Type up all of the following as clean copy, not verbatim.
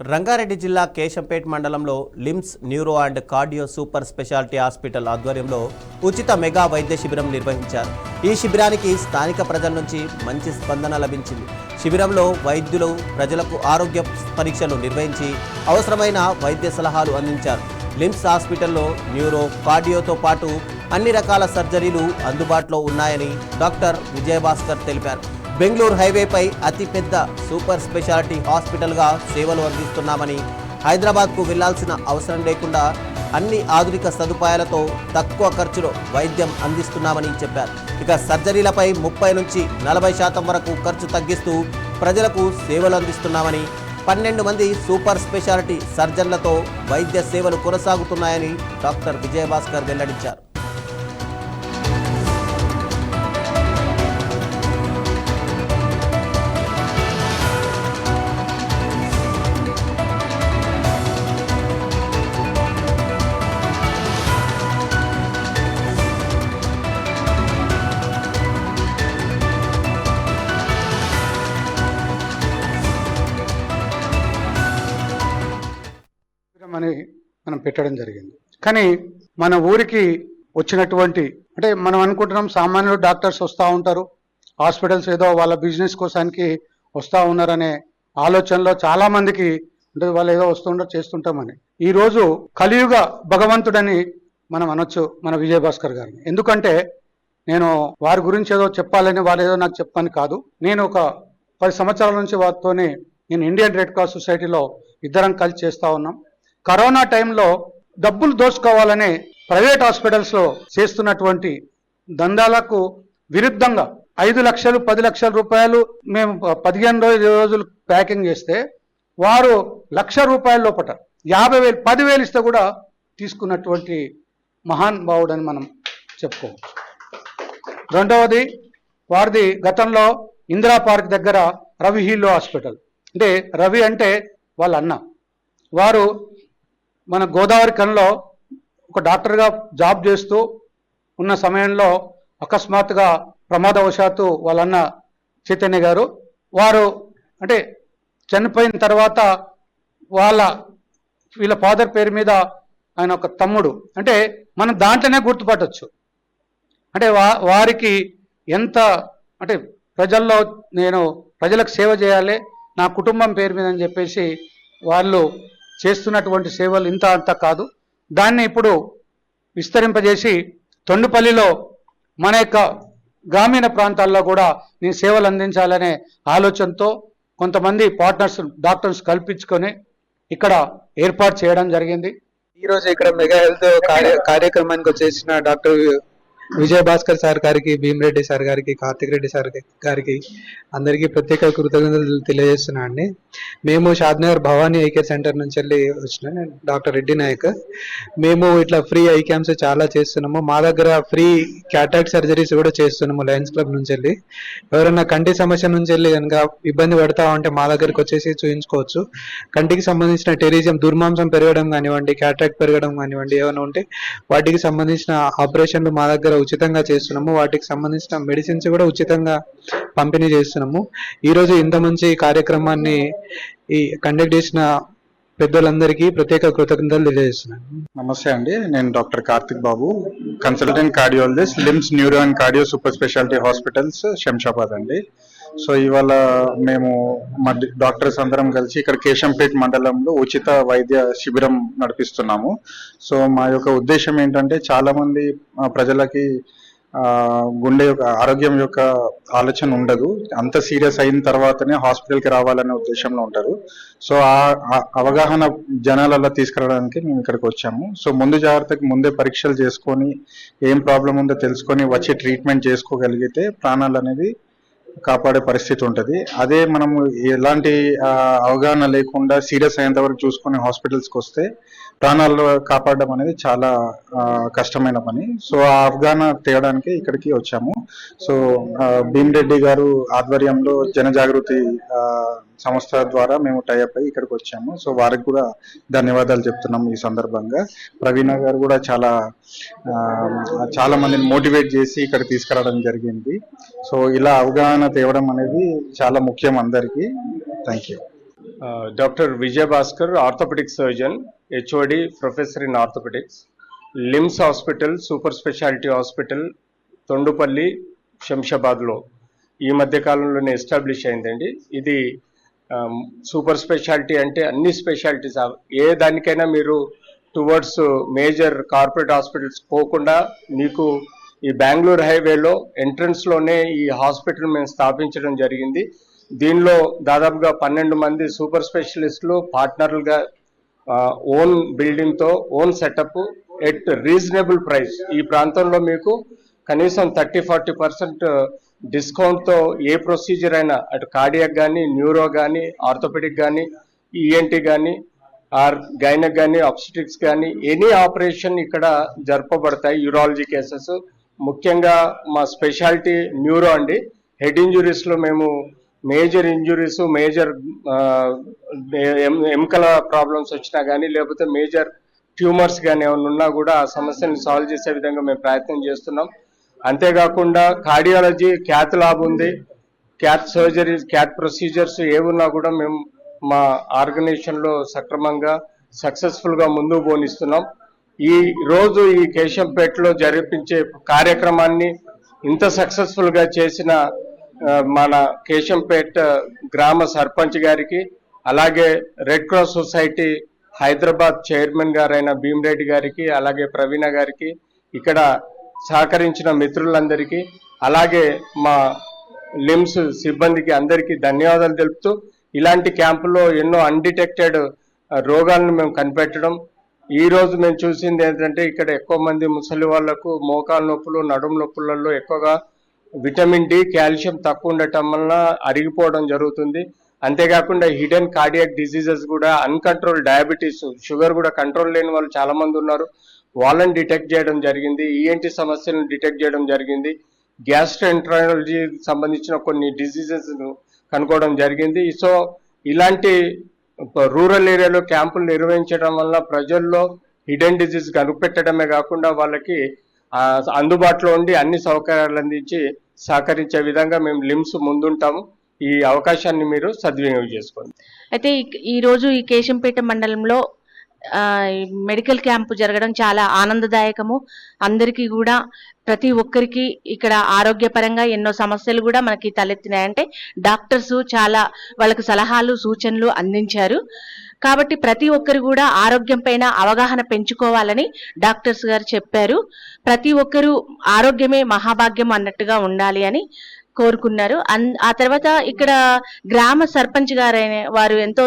రంగారెడ్డి జిల్లా కేశంపేట్ మండలంలో LIMS neuro and cardio super speciality hospital ఆధ్వర్యంలో ఉచిత మెగా వైద్య శిబిరం నిర్వహించారు. ఈ శిబిరానికి స్థానిక ప్రజల నుంచి మంచి స్పందన లభించింది. శిబిరంలో వైద్యులు ప్రజలకు ఆరోగ్య పరీక్షలు నిర్వహించి అవసరమైన వైద్య సలహాలు అందించారు. లిమ్స్ హాస్పిటల్లో న్యూరో కార్డియోతో పాటు అన్ని రకాల సర్జరీలు అందుబాటులో ఉన్నాయని డాక్టర్ విజయభాస్కర్ తెలిపారు. బెంగళూరు హైవేపై అతిపెద్ద సూపర్ స్పెషాలిటీ హాస్పిటల్గా సేవలు అందిస్తున్నామని, హైదరాబాద్కు వెళ్లాల్సిన అవసరం లేకుండా అన్ని ఆధునిక సదుపాయాలతో తక్కువ ఖర్చులో వైద్యం అందిస్తున్నామని చెప్పారు. ఇక సర్జరీలపై 30 నుంచి 40% వరకు ఖర్చు తగ్గిస్తూ ప్రజలకు సేవలు అందిస్తున్నామని, 12 మంది సూపర్ స్పెషాలిటీ సర్జన్లతో వైద్య సేవలు కొనసాగుతున్నాయని డాక్టర్ విజయభాస్కర్ వెల్లడించారు. అని మనం పెట్టడం జరిగింది. కానీ మన ఊరికి వచ్చినటువంటి అంటే మనం అనుకుంటున్నాం సామాన్యులు డాక్టర్స్ వస్తూ ఉంటారు, హాస్పిటల్స్ ఏదో వాళ్ళ బిజినెస్ కోసానికి వస్తూ ఉన్నారనే ఆలోచనలో చాలా మందికి అంటే వాళ్ళు ఏదో వస్తుంటారు చేస్తుంటామని. ఈరోజు కలియుగ భగవంతుడని మనం అనొచ్చు మన విజయభాస్కర్ గారిని. ఎందుకంటే నేను వారి గురించి ఏదో చెప్పాలని వాళ్ళు ఏదో నాకు చెప్పని కాదు. నేను ఒక 10 సంవత్సరాల నుంచి వారితోనే నేను ఇండియన్ రెడ్ క్రాస్ సొసైటీలో ఇద్దరం కలిసి చేస్తూ ఉన్నాం. కరోనా టైంలో డబ్బులు దోచుకోవాలని ప్రైవేట్ హాస్పిటల్స్లో చేస్తున్నటువంటి దందాలకు విరుద్ధంగా 5 లక్షలు 10 లక్షల రూపాయలు మేము 15 రోజులు ప్యాకింగ్ చేస్తే వారు ₹1,00,000 లోపట 50,000 10,000 ఇస్తే కూడా తీసుకున్నటువంటి మహాన్ భావుడని మనం చెప్పుకోవచ్చు. రెండవది వారిది గతంలో ఇందిరా పార్క్ దగ్గర రవి హీలో హాస్పిటల్, అంటే రవి అంటే వాళ్ళ అన్న. వారు మన గోదావరి కన్లో ఒక డాక్టర్గా జాబ్ చేస్తూ ఉన్న సమయంలో అకస్మాత్తుగా ప్రమాదవశాత్తు వాళ్ళన్న చైతన్య గారు వారు అంటే చనిపోయిన తర్వాత వీళ్ళ ఫాదర్ పేరు మీద ఆయన ఒక తమ్ముడు, అంటే మనం దాంట్లోనే గుర్తుపట్టవచ్చు. అంటే వారికి ఎంత అంటే ప్రజల్లో నేను ప్రజలకు సేవ చేయాలి నా కుటుంబం పేరు మీద అని చెప్పేసి వాళ్ళు చేస్తున్నటువంటి సేవలు ఇంత అంత కాదు. దాన్ని ఇప్పుడు విస్తరింపజేసి తొండుపల్లిలో మన యొక్క గ్రామీణ ప్రాంతాల్లో కూడా నేను సేవలు అందించాలనే ఆలోచనతో కొంతమంది పార్ట్నర్స్ డాక్టర్స్ కల్పించుకొని ఇక్కడ ఏర్పాటు చేయడం జరిగింది. ఈరోజు ఇక్కడ మెగా హెల్త్ కార్యక్రమానికి వచ్చేసిన డాక్టర్ విజయభాస్కర్ సార్ గారికి, భీమరెడ్డి సార్ గారికి, కార్తిక్ రెడ్డి సార్ గారికి అందరికీ ప్రత్యేక కృతజ్ఞతలు తెలియజేస్తున్నా అండి. మేము Shadnagar Bhavani I care centre నుంచి వెళ్ళి వచ్చిన డాక్టర్ రెడ్డి నాయక్. మేము ఇట్లా ఫ్రీ ఐ క్యాంప్స్ చాలా చేస్తున్నాము. మా దగ్గర ఫ్రీ క్యాటాక్ట్ సర్జరీస్ కూడా చేస్తున్నాము లయన్స్ క్లబ్ నుంచి వెళ్ళి. ఎవరైనా కంటి సమస్య నుంచి వెళ్ళి కనుక ఇబ్బంది పడతా ఉంటే మా దగ్గరకు వచ్చేసి చూయించుకోవచ్చు. కంటికి సంబంధించిన టెరిజియం దుర్మాంసం పెరగడం కానివ్వండి, క్యాటాక్ట్ పెరగడం కానివ్వండి, ఏమైనా ఉంటే వాటికి సంబంధించిన ఆపరేషన్లు మా దగ్గర ఉచితంగా చేస్తున్నాము. వాటికి సంబంధించిన మెడిసిన్స్ కూడా ఉచితంగా పంపిణీ చేస్తున్నాము. ఈరోజు ఇంత మంచి కార్యక్రమాన్ని కండక్ట్ చేసిన పెద్దలందరికీ ప్రత్యేక కృతజ్ఞతలు తెలియజేస్తున్నాను. నమస్తే అండి, నేను doctor Karthik Babu, consultant cardiologist, Lims neuro and cardio super speciality hospitals Shamshabad అండి. సో ఇవాళ మేము మా డాక్టర్స్ అందరం కలిసి ఇక్కడ కేశంపేట్ మండలంలో ఉచిత వైద్య శిబిరం నడిపిస్తున్నాము. సో మా యొక్క ఉద్దేశం ఏంటంటే చాలా మంది ప్రజలకి గుండె యొక్క ఆరోగ్యం యొక్క ఆలోచన ఉండదు, అంత సీరియస్ అయిన తర్వాతనే హాస్పిటల్కి రావాలనే ఉద్దేశంలో ఉంటారు. సో ఆ అవగాహన జనాలలో తీసుకురావడానికి మేము ఇక్కడికి వచ్చాము. సో ముందు జాగ్రత్తకి ముందే పరీక్షలు చేసుకొని ఏం ప్రాబ్లం ఉందో తెలుసుకొని వచ్చి ట్రీట్మెంట్ చేసుకోగలిగితే ప్రాణాలు అనేది కాపాడే పరిస్థితి ఉంటుంది. అదే మనము ఎలాంటి అవగాహన లేకుండా సీరియస్ అయ్యేంత వరకు చూసుకొని హాస్పిటల్స్కి వస్తే ప్రాణాలు కాపాడడం అనేది చాలా కష్టమైన పని. సో ఆ అవగాహన తేయడానికి ఇక్కడికి వచ్చాము. సో భీమరెడ్డి గారు ఆధ్వర్యంలో జనజాగృతి సంస్థ ద్వారా మేము టైఅప్ అయ్యి ఇక్కడికి వచ్చాము. సో వారికి కూడా ధన్యవాదాలు చెప్తున్నాము ఈ సందర్భంగా. ప్రవీణ గారు కూడా చాలా మందిని మోటివేట్ చేసి ఇక్కడ తీసుకురావడం జరిగింది. సో ఇలా అవగాహన తేవడం అనేది చాలా ముఖ్యం అందరికీ. Thank you. Dr. Vijay Bhaskar, orthopedic surgeon, HOD, professor in orthopedics, LIMS Hospital, Super Specialty Hospital, Tondupalli శంషాబాద్లో ఈ మధ్య కాలంలోనే ఎస్టాబ్లిష్ అయిందండి. ఇది సూపర్ స్పెషాలిటీ అంటే అన్ని స్పెషాలిటీస్, ఏ దానికైనా మీరు టువర్డ్స్ మేజర్ కార్పొరేట్ హాస్పిటల్స్ పోకుండా మీకు ఈ బెంగళూరు హైవేలో ఎంట్రన్స్లోనే ఈ హాస్పిటల్ మేము స్థాపించడం జరిగింది. దీనిలో దాదాపుగా 12 మంది సూపర్ స్పెషలిస్టులు పార్ట్నర్లుగా ఓన్ బిల్డింగ్తో own setup at reasonable price. ఈ ప్రాంతంలో మీకు కనీసం 30-40% డిస్కౌంట్తో ఏ ప్రొసీజర్ అయినా, అటు కార్డియాక్ కానీ, న్యూరో కానీ, ఆర్థోపెడిక్ కానీ, ఈఎన్టీ కానీ, ఆర్ గైనక్ కానీ, ఆబ్స్టెటిక్స్ కానీ, ఎనీ ఆపరేషన్ ఇక్కడ జరపబడతాయి. యూరాలజీ కేసెస్, ముఖ్యంగా మా స్పెషాలిటీ న్యూరో అండి. హెడ్ ఇంజురీస్లో మేము మేజర్ ఇంజురీస్, మేజర్ ఎముకల ప్రాబ్లమ్స్ వచ్చినా కానీ, లేకపోతే మేజర్ ట్యూమర్స్ కానీ ఏమైనా ఉన్నా కూడా ఆ సమస్యని సాల్వ్ చేసే విధంగా మేము ప్రయత్నం చేస్తున్నాం. అంతేకాకుండా కార్డియాలజీ, క్యాత్ ల్యాబ్ ఉంది, క్యాత్ సర్జరీస్, క్యాత్ ప్రొసీజర్స్ ఏమున్నా కూడా మేము మా ఆర్గనైజేషన్లో సక్రమంగా సక్సెస్ఫుల్గా ముందుకు పోనిస్తున్నాం. ఈ రోజు ఈ కేశంపేటలో జరిపించే కార్యక్రమాన్ని ఇంత సక్సెస్ఫుల్గా చేసిన మన కేశంపేట గ్రామ సర్పంచ్ గారికి, అలాగే red Cross society Hyderabad chairman గారైన భీమరెడ్డి గారికి, అలాగే ప్రవీణ గారికి, ఇక్కడ సహకరించిన మిత్రులందరికీ, అలాగే మా లిమ్స్ సిబ్బందికి అందరికీ ధన్యవాదాలు తెలుపుతూ, ఇలాంటి క్యాంపులో ఎన్నో అన్డిటెక్టెడ్ రోగాలను మేము కనిపెట్టడం. ఈ రోజు మేము చూసింది ఏంటంటే ఇక్కడ ఎక్కువ మంది ముసలి వాళ్లకు మోకాలు నొప్పులు, నడుము నొప్పులలో ఎక్కువగా విటమిన్ డి, కాల్షియం తక్కువ ఉండటం వల్ల అరిగిపోవడం జరుగుతుంది. అంతేకాకుండా హిడెన్ కార్డియాక్ డిసీజెస్ కూడా, అన్కంట్రోల్ డయాబెటీస్, షుగర్ కూడా కంట్రోల్ లేని వాళ్ళు చాలా మంది ఉన్నారు, వాళ్ళని డిటెక్ట్ చేయడం జరిగింది. ఈఎన్టీ సమస్యలను డిటెక్ట్ చేయడం జరిగింది. గ్యాస్ట్రోఎంట్రాలజీకి సంబంధించిన కొన్ని డిసీజెస్ కనుక్కోవడం జరిగింది. సో ఇలాంటి రూరల్ ఏరియాలో క్యాంపులు నిర్వహించడం వల్ల ప్రజల్లో హిడెన్ డిసీజ్ కనిపెట్టడమే కాకుండా వాళ్ళకి అందుబాటులో ఉండి అన్ని సౌకర్యాలు అందించి సహకరించే విధంగా మేము లిమ్స్ ముందుంటాము. ఈ అవకాశాన్ని మీరు సద్వినియోగం చేసుకోండి. అయితే ఈ రోజు ఈ కేశంపేట మండలంలో మెడికల్ క్యాంపు జరగడం చాలా ఆనందదాయకము. అందరికీ కూడా, ప్రతి ఒక్కరికి ఇక్కడ ఆరోగ్యపరంగా ఎన్నో సమస్యలు కూడా మనకి తలెత్తినాయంటే డాక్టర్స్ చాలా వాళ్ళకి సలహాలు, సూచనలు అందించారు. కాబట్టి ప్రతి ఒక్కరు కూడా ఆరోగ్యం పైన అవగాహన పెంచుకోవాలని డాక్టర్స్ గారు చెప్పారు. ప్రతి ఒక్కరూ ఆరోగ్యమే మహాభాగ్యం అన్నట్టుగా ఉండాలి అని కోరుకున్నారు. ఆ తర్వాత ఇక్కడ గ్రామ సర్పంచ్ గారైన వారు ఎంతో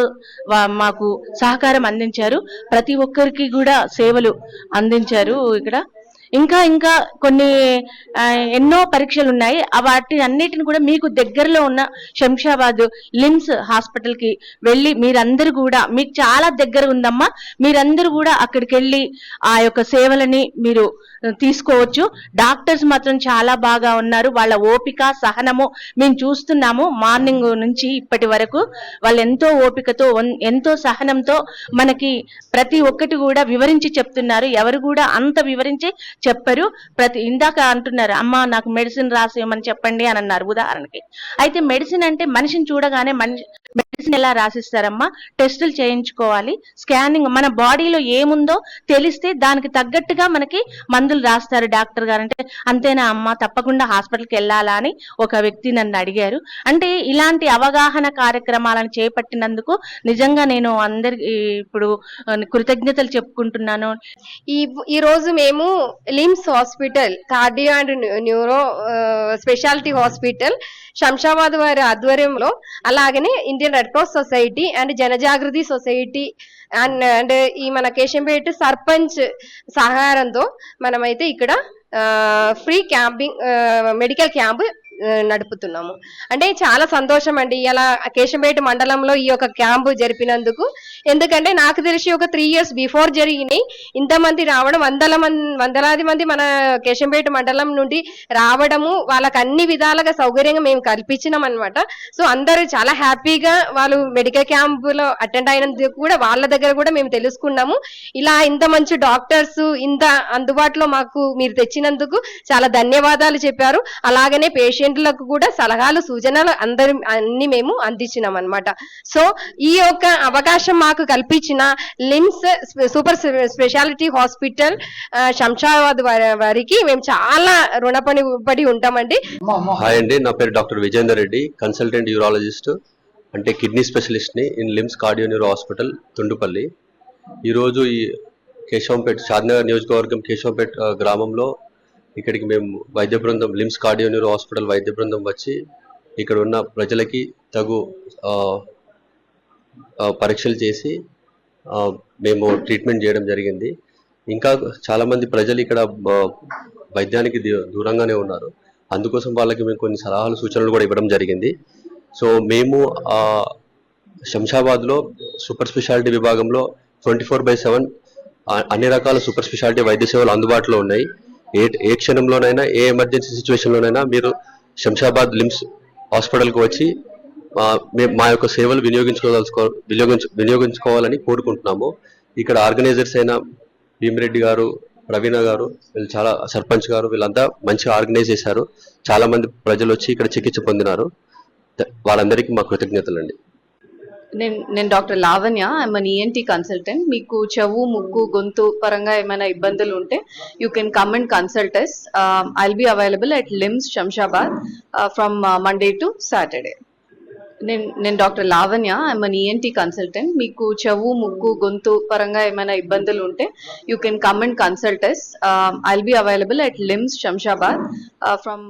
మాకు సహకారం అందించారు. ప్రతి ఒక్కరికి కూడా సేవలు అందించారు. ఇక్కడ ఇంకా కొన్ని ఎన్నో పరీక్షలు ఉన్నాయి. వాటి అన్నిటిని కూడా మీకు దగ్గరలో ఉన్న శంషాబాద్ లిమ్స్ హాస్పిటల్ కి వెళ్ళి మీరందరూ కూడా, మీకు చాలా దగ్గర ఉందమ్మా, మీరందరూ కూడా అక్కడికి వెళ్ళి ఆ యొక్క సేవలని మీరు తీసుకోవచ్చు. డాక్టర్స్ మాత్రం చాలా బాగా ఉన్నారు. వాళ్ళ ఓపిక, సహనము మేము చూస్తున్నాము. మార్నింగ్ నుంచి ఇప్పటి వరకు వాళ్ళు ఎంతో ఓపికతో, ఎంతో సహనంతో మనకి ప్రతి ఒక్కటి కూడా వివరించి చెప్తున్నారు. ఎవరు కూడా అంత వివరించి చెప్పరు. ఇందాక అంటున్నారు, అమ్మ నాకు మెడిసిన్ రాసేయమని చెప్పండి అని అన్నారు ఉదాహరణకి. అయితే మెడిసిన్ అంటే మనిషిని చూడగానే మెడిసిన్ ఎలా రాసిస్తారమ్మా? టెస్టులు చేయించుకోవాలి, స్కానింగ్, మన బాడీలో ఏముందో తెలిస్తే దానికి తగ్గట్టుగా మనకి మందులు రాస్తారు డాక్టర్ గారు. అంటే అంతేనా అమ్మా, తప్పకుండా హాస్పిటల్కి వెళ్ళాలా అని ఒక వ్యక్తి నన్ను అడిగారు. అంటే ఇలాంటి అవగాహన కార్యక్రమాలను చేపట్టినందుకు నిజంగా నేను అందరికి ఇప్పుడు కృతజ్ఞతలు చెప్పుకుంటున్నాను. ఈ రోజు మేము LIMS hospital, cardio and neuro speciality hospital Shamshabad వారి ఆధ్వర్యంలో, అలాగనే Indian Red Cross society and Janajagruthi society and ఈ మన కేశంపేట సర్పంచ్ సహకారంతో మనమైతే ఇక్కడ ఫ్రీ క్యాంపింగ్ మెడికల్ క్యాంప్ నడుపుతున్నాము. అంటే చాలా సంతోషం అండి ఇలా కేశంపేట మండలంలో ఈ యొక్క క్యాంపు జరిపినందుకు. ఎందుకంటే నాకు తెలిసి ఒక 3 years బిఫోర్ జరిగినాయి. ఇంతమంది రావడం, వందలాది మంది మన కేశంపేట మండలం నుండి రావడము, వాళ్ళకి అన్ని విధాలుగా సౌకర్యంగా మేము కల్పించినాం అనమాట. సో అందరూ చాలా హ్యాపీగా వాళ్ళు మెడికల్ క్యాంపులో అటెండ్ అయినందుకు కూడా వాళ్ళ దగ్గర కూడా మేము తెలుసుకున్నాము. ఇలా ఇంత మంచి డాక్టర్స్ ఇంత అందుబాటులో మాకు మీరు తెచ్చినందుకు చాలా ధన్యవాదాలు చెప్పారు. అలాగనే పేషెంట్ పేషెంట్లకు కూడా సలహాలు సూచనలు అన్ని మేము అందించినాం అనమాట. సో ఈ యొక్క అవకాశం మాకు కల్పించిన LIMS super speciality hospital Shamshabad వారికి మేము చాలా రుణపడి ఉంటామండి. హాయ్ అండి, నా పేరు doctor Vijender Reddy, consultant urologist, అంటే కిడ్నీ స్పెషలిస్ట్ని in LIMS cardio neuro hospital Tundupalli. ఈరోజు ఈ కేశవంపేట్ షాద్నగర్ నియోజకవర్గం కేశవంపేట్ గ్రామంలో ఇక్కడికి మేము వైద్య బృందం లిమ్స్ కార్డియో న్యూరో హాస్పిటల్ వైద్య బృందం వచ్చి ఇక్కడ ఉన్న ప్రజలకి తగు పరీక్షలు చేసి మేము ట్రీట్మెంట్ చేయడం జరిగింది. ఇంకా చాలామంది ప్రజలు ఇక్కడ వైద్యానికి దూరంగానే ఉన్నారు. అందుకోసం వాళ్ళకి మేము కొన్ని సలహాలు సూచనలు కూడా ఇవ్వడం జరిగింది. సో మేము శంషాబాద్లో సూపర్ స్పెషాలిటీ విభాగంలో 24/7 అన్ని రకాల సూపర్ స్పెషాలిటీ వైద్య సేవలు అందుబాటులో ఉన్నాయి. ఏ క్షణంలోనైనా ఏ ఎమర్జెన్సీ సిచ్యువేషన్లోనైనా మీరు శంషాబాద్ లిమ్స్ హాస్పిటల్కి వచ్చి మా యొక్క సేవలు వినియోగించుకోవాలని కోరుకుంటున్నాము. ఇక్కడ ఆర్గనైజర్స్ అయిన భీమిరెడ్డి గారు, ప్రవీణ గారు, వీళ్ళు చాలా సర్పంచ్ గారు, వీళ్ళంతా మంచిగా ఆర్గనైజ్ చేశారు. చాలా మంది ప్రజలు వచ్చి ఇక్కడ చికిత్స పొందినారు. వాళ్ళందరికీ మా కృతజ్ఞతలు అండి. నేను doctor Lavanya, I'm an ENT consultant. మీకు చెవు, ముక్కు, గొంతు పరంగా ఏమైనా ఇబ్బందులు ఉంటే you can come and consult us. I'll be available at LIMS Shamshabad from Monday to Saturday. నేను doctor Lavanya, I'm an ENT consultant. మీకు చెవు, ముక్కు, గొంతు పరంగా ఏమైనా ఇబ్బందులు ఉంటే you can come and consult us. I'll be available at LIMS Shamshabad from